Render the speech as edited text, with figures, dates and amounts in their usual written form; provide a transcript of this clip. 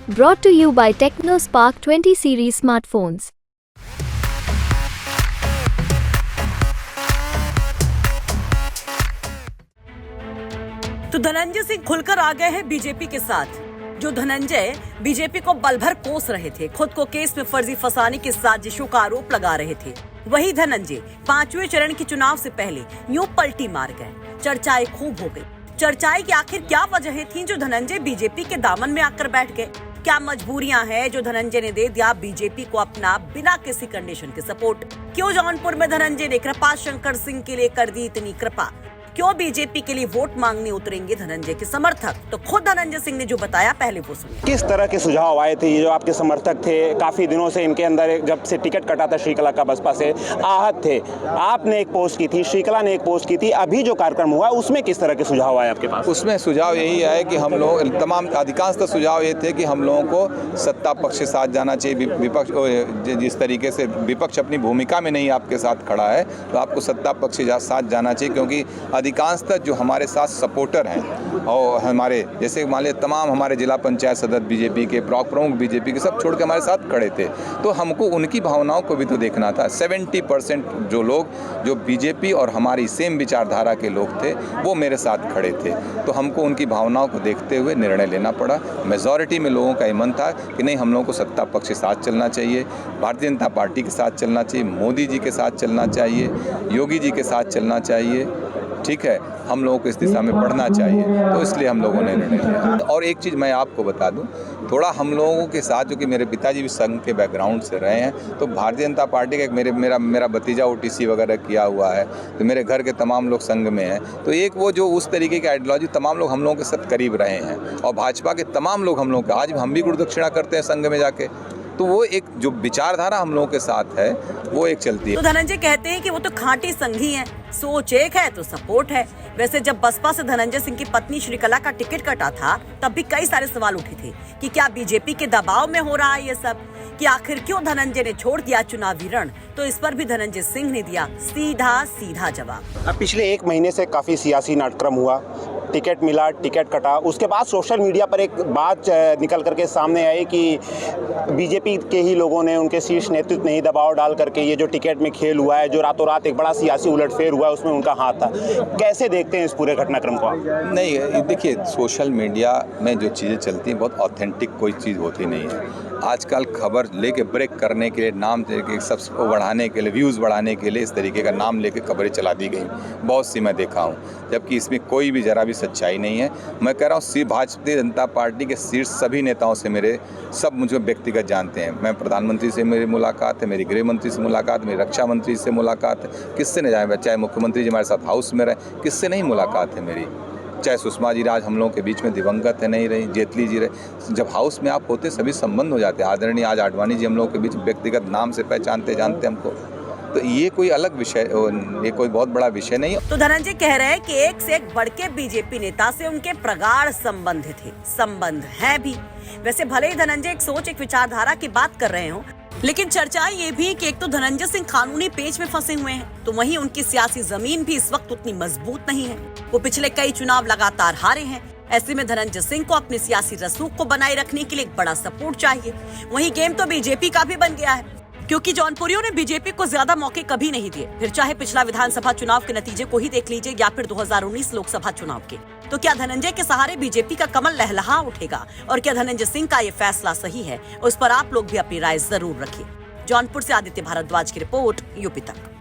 Brought to you by TechnoSpark 20 series smartphones. तो धनंजय सिंह खुलकर आ गए हैं बीजेपी के साथ। जो धनंजय बीजेपी को बल भर कोस रहे थे, खुद को केस में फर्जी फंसाने की साजिशों का आरोप लगा रहे थे, वही धनंजय 5वें चरण के चुनाव से पहले यूं पलटी मार गए। चर्चाएं खूब हो गई। चर्चाएं की आखिर क्या वजह थी जो धनंजय बीजेपी के दामन में आकर बैठ गए? क्या मजबूरियां हैं जो धनंजय ने दे दिया बीजेपी को अपना बिना किसी कंडीशन के सपोर्ट? क्यों जौनपुर में धनंजय ने कृपा शंकर सिंह के लिए कर दी इतनी कृपा? क्यों बीजेपी के लिए वोट मांगने उतरेंगे धनंजय के समर्थक? तो खुद धनंजय सिंह ने जो बताया, पहले वो सुनिए। किस तरह के सुझाव आए थे? ये जो आपके समर्थक थे, काफी दिनों से इनके अंदर जब से टिकट कटा था श्रीकला का बसपा से, आहत थे। आपने एक पोस्ट की थी, श्रीकला ने एक पोस्ट की थी, अभी जो कार्यक्रम हुआ उसमें किस तरह के सुझाव आए आपके पास? उसमें सुझाव यही आए कि हम लोग तमाम अधिकांशतः सुझाव ये थे कि हम लोगों को सत्ता पक्ष के साथ जाना चाहिए। विपक्ष जिस तरीके से विपक्ष अपनी भूमिका में नहीं आपके साथ खड़ा है, तो आपको सत्ता पक्ष के साथ जाना चाहिए, क्योंकि अधिकांशतः जो हमारे साथ सपोर्टर हैं और हमारे जैसे मान लीजिए तमाम हमारे जिला पंचायत सदस्य बीजेपी के, ब्लॉक प्रमुख बीजेपी के, सब छोड़ के हमारे साथ खड़े थे। तो हमको उनकी भावनाओं को भी तो देखना था। 70% जो लोग जो बीजेपी और हमारी सेम विचारधारा के लोग थे वो मेरे साथ खड़े थे, तो हमको उनकी भावनाओं को देखते हुए निर्णय लेना पड़ा। मेजॉरिटी में लोगों का ये मन था कि नहीं, हम लोगों को सत्ता पक्ष के साथ चलना चाहिए, भारतीय जनता पार्टी के साथ चलना चाहिए, मोदी जी के साथ चलना चाहिए, योगी जी के साथ चलना चाहिए, ठीक है, हम लोगों को इस दिशा में बढ़ना चाहिए। तो इसलिए हम लोगों ने निर्णय लिया। और एक चीज़ मैं आपको बता दूं, थोड़ा हम लोगों के साथ, जो कि मेरे पिताजी भी संघ के बैकग्राउंड से रहे हैं, तो भारतीय जनता पार्टी का एक मेरा भतीजा ओटीसी वगैरह किया हुआ है, तो मेरे घर के तमाम लोग संघ में हैं, तो एक वो जो उस तरीके की आइडियोलॉजी तमाम लोग हम लोगों के साथ करीब रहे हैं, और भाजपा के तमाम लोग हम लोग, आज हम भी गुरु दक्षिणा करते हैं संघ में जाके, तो वो एक जो विचारधारा हम लोगों के साथ है वो एक चलती है। तो धनंजय कहते हैं कि वो तो खांटी संघी हैं, सोच एक है तो सपोर्ट है। वैसे जब बसपा से धनंजय सिंह की पत्नी श्रीकला का टिकट कटा था, तब भी कई सारे सवाल उठे थे कि क्या बीजेपी के दबाव में हो रहा है ये सब, कि आखिर क्यों धनंजय ने छोड़ दिया चुनावी रण? तो इस पर भी धनंजय सिंह ने दिया सीधा जवाब। अब पिछले 1 महीने से काफी सियासी नाटक्रम हुआ, टिकट मिला, टिकट कटा, उसके बाद सोशल मीडिया पर एक बात निकल करके सामने आई कि बीजेपी के ही लोगों ने, उनके शीर्ष नेतृत्व ने ही दबाव डाल करके ये जो टिकट में खेल हुआ है, जो रातों रात एक बड़ा सियासी उलटफेर हुआ है, उसमें उनका हाथ था। कैसे देखते हैं इस पूरे घटनाक्रम को आप? नहीं, देखिए, सोशल मीडिया में जो चीज़ें चलती हैं बहुत ऑथेंटिक कोई चीज़ होती नहीं है। आजकल खबर लेके ब्रेक करने के लिए, नाम लेके सब्स को बढ़ाने के लिए, व्यूज़ बढ़ाने के लिए इस तरीके का नाम लेके खबरें चला दी गई, बहुत सी मैं देखा हूँ, जबकि इसमें कोई भी जरा भी सच्चाई नहीं है। मैं कह रहा हूँ, भारतीय जनता पार्टी के शीर्ष सभी नेताओं से सब मुझे व्यक्तिगत जानते हैं। मैं प्रधानमंत्री से मेरी मुलाकात है, मेरी गृह मंत्री से मुलाकात, मेरी रक्षा मंत्री से मुलाकात है, किससे नहीं जाए, चाहे मुख्यमंत्री जी हमारे साथ हाउस में रहे, किससे नहीं मुलाकात है मेरी, चाहे सुषमा जी आज हम लोगों के बीच में दिवंगत है, नहीं रही, जेटली जी रहे, जब हाउस में आप होते सभी संबंध हो जाते हैं। आदरणीय आज आडवाणी जी हम लोगों के बीच व्यक्तिगत नाम से पहचानते जानते हमको, तो ये कोई अलग विषय, ये कोई बहुत बड़ा विषय नहीं है। तो धनंजय कह रहे हैं कि एक से एक बढ़ के बीजेपी नेता से उनके प्रगाढ़ संबंध थे, संबंध है भी। वैसे भले ही धनंजय एक सोच, एक विचारधारा की बात कर रहे हो, लेकिन चर्चाएं ये भी कि एक तो धनंजय सिंह कानूनी पेच में फंसे हुए हैं, तो वहीं उनकी सियासी जमीन भी इस वक्त उतनी मजबूत नहीं है। वो पिछले कई चुनाव लगातार हारे हैं। ऐसे में धनंजय सिंह को अपने सियासी रसूख को बनाए रखने के लिए एक बड़ा सपोर्ट चाहिए। वहीं गेम तो बीजेपी का भी बन गया है, क्योंकि जौनपुरियों ने बीजेपी को ज्यादा मौके कभी नहीं दिए। फिर चाहे पिछला विधानसभा चुनाव के नतीजे को ही देख लीजिए या फिर 2019 लोकसभा चुनाव के। तो क्या धनंजय के सहारे बीजेपी का कमल लहलहा उठेगा? और क्या धनंजय सिंह का ये फैसला सही है? उस पर आप लोग भी अपनी राय जरूर रखिए। जौनपुर से आदित्य भारद्वाज की रिपोर्ट, यूपी तक।